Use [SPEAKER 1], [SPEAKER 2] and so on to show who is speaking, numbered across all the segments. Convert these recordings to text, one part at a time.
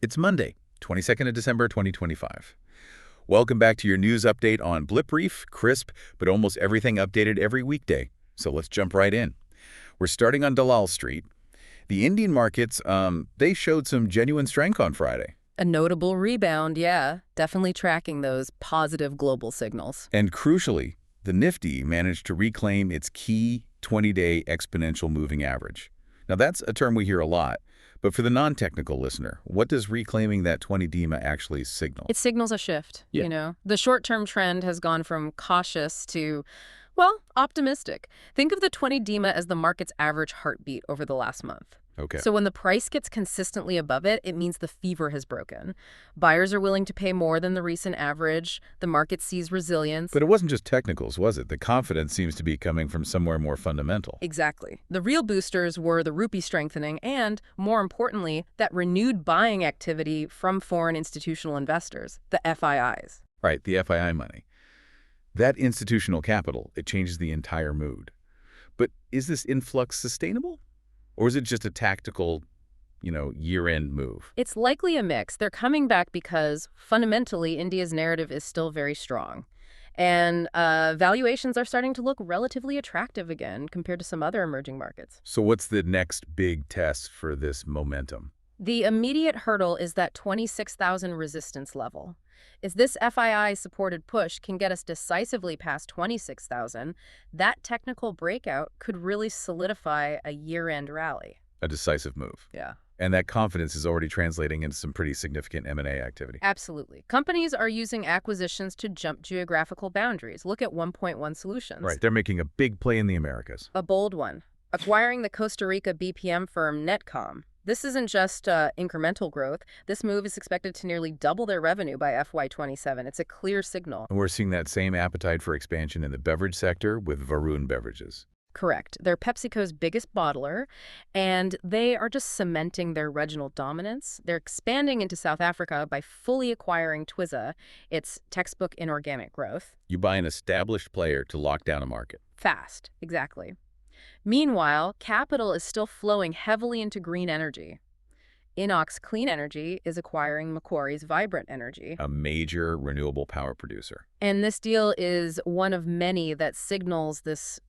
[SPEAKER 1] It's Monday, 22nd of December, 2025. Welcome back to your news update on Blip Brief, crisp, but almost everything updated every weekday. So let's jump right in. We're starting on Dalal Street. The Indian markets, they showed some genuine strength on Friday.
[SPEAKER 2] A notable rebound, yeah. Definitely tracking those positive global signals.
[SPEAKER 1] And crucially, the Nifty managed to reclaim its key 20-day exponential moving average. Now that's a term we hear a lot, but for the non-technical listener, what does reclaiming that 20 DEMA actually signal?
[SPEAKER 2] It signals a shift,
[SPEAKER 1] Yeah.
[SPEAKER 2] you know. The short-term trend has gone from cautious to, well, optimistic. Think of the 20 DEMA as the market's average heartbeat over the last month.
[SPEAKER 1] Okay.
[SPEAKER 2] So when the price gets consistently above it, it means the fever has broken. Buyers are willing to pay more than the recent average. The market sees resilience.
[SPEAKER 1] But it wasn't just technicals, was it? The confidence seems to be coming from somewhere more fundamental.
[SPEAKER 2] Exactly. The real boosters were the rupee strengthening and, more importantly, that renewed buying activity from foreign institutional investors, the FIIs.
[SPEAKER 1] Right, the FII money. That institutional capital, it changes the entire mood. But is this influx sustainable? Or is it just a tactical, year-end move?
[SPEAKER 2] It's likely a mix. They're coming back because, fundamentally, India's narrative is still very strong. And valuations are starting to look relatively attractive again compared to some other emerging markets.
[SPEAKER 1] So what's the next big test for this momentum?
[SPEAKER 2] The immediate hurdle is that 26,000 resistance level. If this FII-supported push can get us decisively past 26,000, that technical breakout could really solidify a year-end rally.
[SPEAKER 1] A decisive move.
[SPEAKER 2] Yeah.
[SPEAKER 1] And that confidence is already translating into some pretty significant M&A activity.
[SPEAKER 2] Absolutely. Companies are using acquisitions to jump geographical boundaries. Look at 1.1 Solutions.
[SPEAKER 1] Right, they're making a big play in the Americas.
[SPEAKER 2] A bold one. Acquiring the Costa Rica BPM firm Netcom. This isn't just incremental growth. This move is expected to nearly double their revenue by FY27. It's a clear signal.
[SPEAKER 1] And we're seeing that same appetite for expansion in the beverage sector with Varun Beverages.
[SPEAKER 2] Correct. They're PepsiCo's biggest bottler, and they are just cementing their regional dominance. They're expanding into South Africa by fully acquiring Twiza, its textbook inorganic growth.
[SPEAKER 1] You buy an established player to lock down a market.
[SPEAKER 2] Fast, exactly. Meanwhile, capital is still flowing heavily into green energy. Inox Clean Energy is acquiring Macquarie's Vibrant Energy.
[SPEAKER 1] A major renewable power producer.
[SPEAKER 2] And this deal is one of many that signals this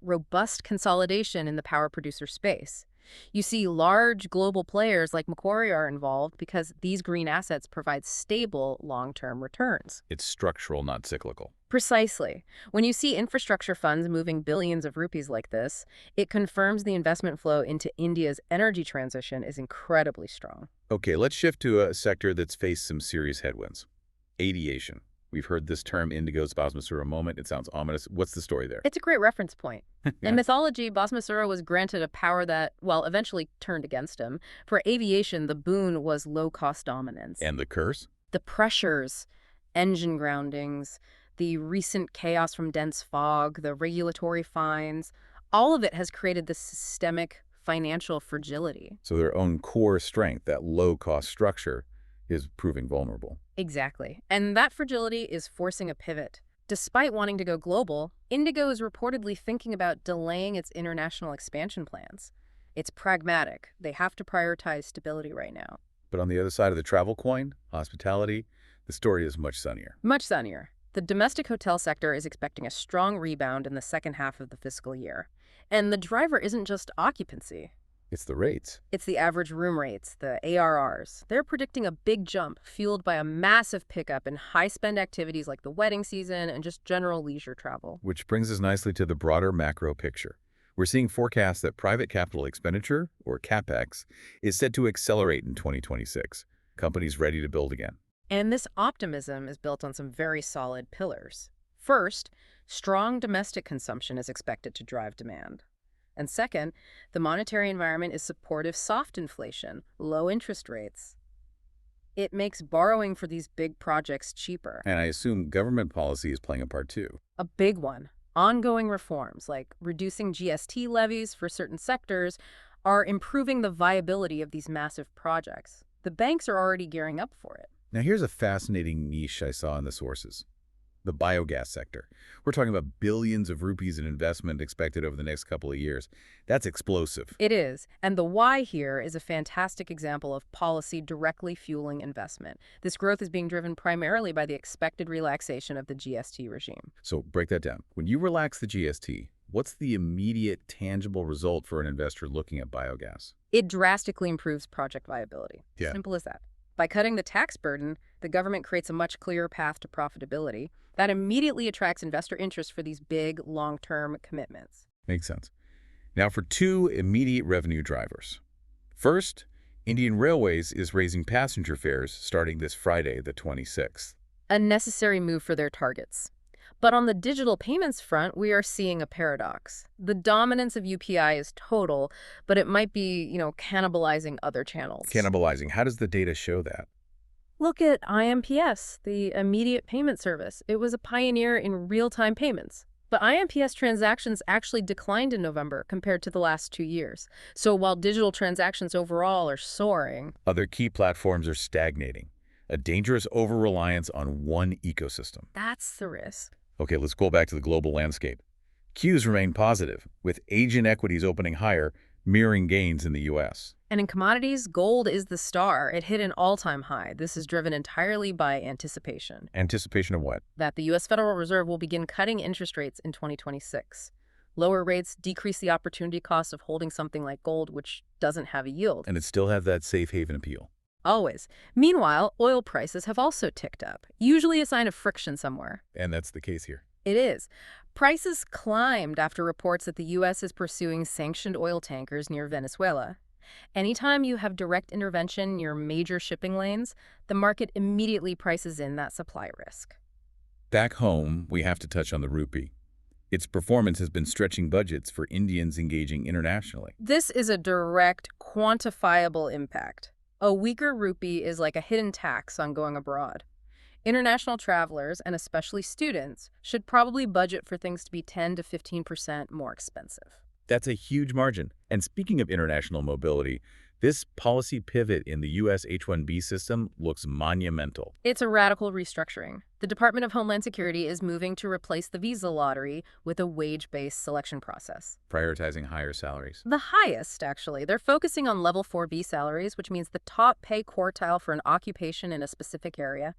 [SPEAKER 2] robust consolidation in the power producer space. You see large global players like Macquarie are involved because these green assets provide stable long-term returns.
[SPEAKER 1] It's structural, not cyclical.
[SPEAKER 2] Precisely. When you see infrastructure funds moving billions of rupees like this, it confirms the investment flow into India's energy transition is incredibly strong.
[SPEAKER 1] Okay, let's shift to a sector that's faced some serious headwinds. Aviation. We've heard this term Indigo's Bhasmasura moment. It sounds ominous. What's the story there?
[SPEAKER 2] It's a great reference point.
[SPEAKER 1] Yeah.
[SPEAKER 2] In mythology, Bhasmasura was granted a power that, well, eventually turned against him. For aviation, the boon was low-cost dominance.
[SPEAKER 1] And the curse?
[SPEAKER 2] The pressures, engine groundings, the recent chaos from dense fog, the regulatory fines, all of it has created this systemic financial fragility.
[SPEAKER 1] So their own core strength, that low-cost structure, is proving vulnerable.
[SPEAKER 2] Exactly. And that fragility is forcing a pivot. Despite wanting to go global, Indigo is reportedly thinking about delaying its international expansion plans. It's pragmatic. They have to prioritize stability right now.
[SPEAKER 1] But on the other side of the travel coin, hospitality, the story is much sunnier.
[SPEAKER 2] Much sunnier. The domestic hotel sector is expecting a strong rebound in the second half of the fiscal year. And the driver isn't just occupancy.
[SPEAKER 1] It's the rates.
[SPEAKER 2] It's the average room rates, the ARRs. They're predicting a big jump, fueled by a massive pickup in high-spend activities like the wedding season and just general leisure travel.
[SPEAKER 1] Which brings us nicely to the broader macro picture. We're seeing forecasts that private capital expenditure, or CapEx, is set to accelerate in 2026. Companies ready to build again.
[SPEAKER 2] And this optimism is built on some very solid pillars. First, strong domestic consumption is expected to drive demand. And second, the monetary environment is supportive soft inflation, low interest rates. It makes borrowing for these big projects cheaper.
[SPEAKER 1] And I assume government policy is playing a part too.
[SPEAKER 2] A big one. Ongoing reforms, like reducing GST levies for certain sectors, are improving the viability of these massive projects. The banks are already gearing up for it.
[SPEAKER 1] Now here's a fascinating niche I saw in the sources. the biogas sector. We're talking about billions of rupees in investment expected over the next couple of years. That's explosive.
[SPEAKER 2] It is, and the why here is a fantastic example of policy directly fueling investment. This growth is being driven primarily by the expected relaxation of the GST regime.
[SPEAKER 1] So break that down. When you relax the GST, what's the immediate tangible result for an investor looking at biogas?
[SPEAKER 2] It drastically improves project viability.
[SPEAKER 1] Yeah.
[SPEAKER 2] Simple as that. By cutting the tax burden, the government creates a much clearer path to profitability that immediately attracts investor interest for these big, long-term commitments.
[SPEAKER 1] Makes sense. Now for two immediate revenue drivers. First, Indian Railways is raising passenger fares starting this Friday, the 26th.
[SPEAKER 2] A necessary move for their targets. But on the digital payments front, we are seeing a paradox. The dominance of UPI is total, but it might be, cannibalizing other channels.
[SPEAKER 1] Cannibalizing. How does the data show that?
[SPEAKER 2] Look at IMPS, the immediate payment service. It was a pioneer in real-time payments. But IMPS transactions actually declined in November compared to the last 2 years. So while digital transactions overall are soaring,
[SPEAKER 1] Other key platforms are stagnating. A dangerous over-reliance on one ecosystem.
[SPEAKER 2] that's the risk.
[SPEAKER 1] Okay, let's go back to the global landscape. Qs remain positive, with Asian equities opening higher, mirroring gains in the U.S.
[SPEAKER 2] And in commodities, gold is the star. It hit an all-time high. This is driven entirely by anticipation
[SPEAKER 1] Anticipation of what?
[SPEAKER 2] that the U.S. Federal Reserve will begin cutting interest rates in 2026. Lower rates decrease the opportunity cost of holding something like gold, which doesn't have a yield.
[SPEAKER 1] And it still have that safe haven appeal.
[SPEAKER 2] Always. Meanwhile, oil prices have also ticked up, usually a sign of friction somewhere.
[SPEAKER 1] And that's the case here.
[SPEAKER 2] It is. Prices climbed after reports that the U.S. is pursuing sanctioned oil tankers near Venezuela. Anytime you have direct intervention near major shipping lanes, the market immediately prices in that supply risk.
[SPEAKER 1] Back home, we have to touch on the rupee. Its performance has been stretching budgets for Indians engaging internationally.
[SPEAKER 2] This is a direct, quantifiable impact. A weaker rupee is like a hidden tax on going abroad. International travelers, and especially students, should probably budget for things to be 10 to 15% more expensive.
[SPEAKER 1] That's a huge margin. And speaking of international mobility, this policy pivot in the U.S. H-1B system looks monumental.
[SPEAKER 2] It's a radical restructuring. The Department of Homeland Security is moving to replace the visa lottery with a wage-based selection process.
[SPEAKER 1] Prioritizing higher salaries.
[SPEAKER 2] The highest, actually. They're focusing on level 4B salaries, which means the top pay quartile for an occupation in a specific area.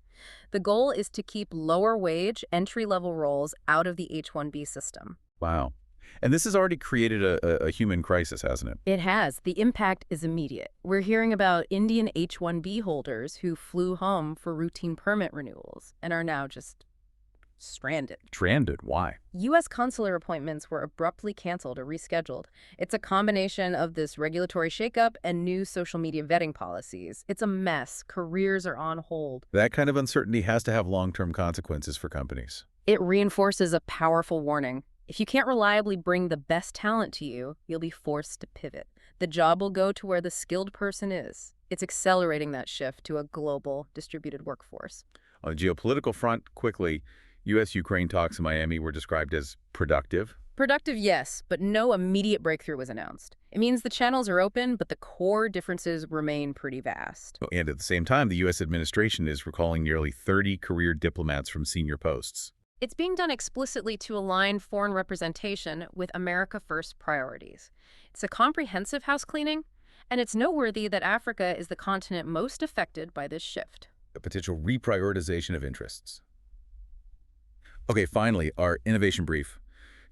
[SPEAKER 2] The goal is to keep lower wage, entry-level roles out of the H-1B system.
[SPEAKER 1] Wow. And this has already created a human crisis, hasn't it?
[SPEAKER 2] It has. The impact is immediate. We're hearing about Indian H-1B holders who flew home for routine permit renewals and are now just stranded.
[SPEAKER 1] Stranded? Why?
[SPEAKER 2] U.S. consular appointments were abruptly canceled or rescheduled. It's a combination of this regulatory shakeup and new social media vetting policies. It's a mess. Careers are on hold.
[SPEAKER 1] That kind of uncertainty has to have long-term consequences for companies.
[SPEAKER 2] It reinforces a powerful warning. If you can't reliably bring the best talent to you, you'll be forced to pivot. The job will go to where the skilled person is. It's accelerating that shift to a global, distributed workforce.
[SPEAKER 1] On the geopolitical front, quickly, U.S.-Ukraine talks in Miami were described as productive.
[SPEAKER 2] Productive, yes, but no immediate breakthrough was announced. It means the channels are open, but the core differences remain pretty vast.
[SPEAKER 1] And at the same time, the U.S. administration is recalling nearly 30 career diplomats from senior posts.
[SPEAKER 2] It's being done explicitly to align foreign representation with America First priorities. It's a comprehensive house cleaning, and it's noteworthy that Africa is the continent most affected by this shift.
[SPEAKER 1] A potential reprioritization of interests. Okay, finally, our innovation brief.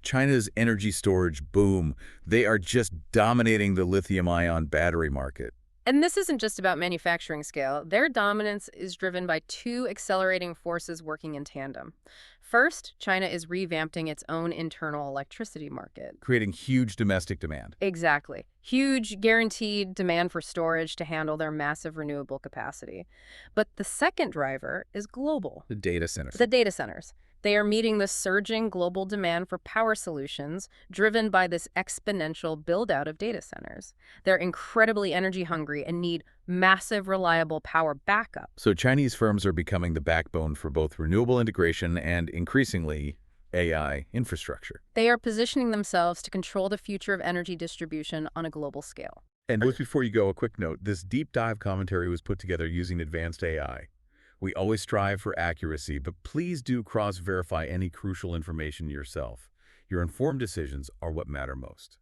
[SPEAKER 1] China's energy storage boom. They are just dominating the lithium-ion battery market.
[SPEAKER 2] And this isn't just about manufacturing scale. Their dominance is driven by two accelerating forces working in tandem. First, China is revamping its own internal electricity market.
[SPEAKER 1] Creating huge domestic demand.
[SPEAKER 2] Exactly. Huge guaranteed demand for storage to handle their massive renewable capacity. But the second driver is global.
[SPEAKER 1] The data centers.
[SPEAKER 2] The data centers. They are meeting the surging global demand for power solutions driven by this exponential build-out of data centers. They're incredibly energy hungry and need massive, reliable power backup.
[SPEAKER 1] So Chinese firms are becoming the backbone for both renewable integration and, increasingly, AI infrastructure.
[SPEAKER 2] They are positioning themselves to control the future of energy distribution on a global scale.
[SPEAKER 1] And just before you go, a quick note. This deep dive commentary was put together using advanced AI. We always strive for accuracy, but please do cross-verify any crucial information yourself. Your informed decisions are what matter most.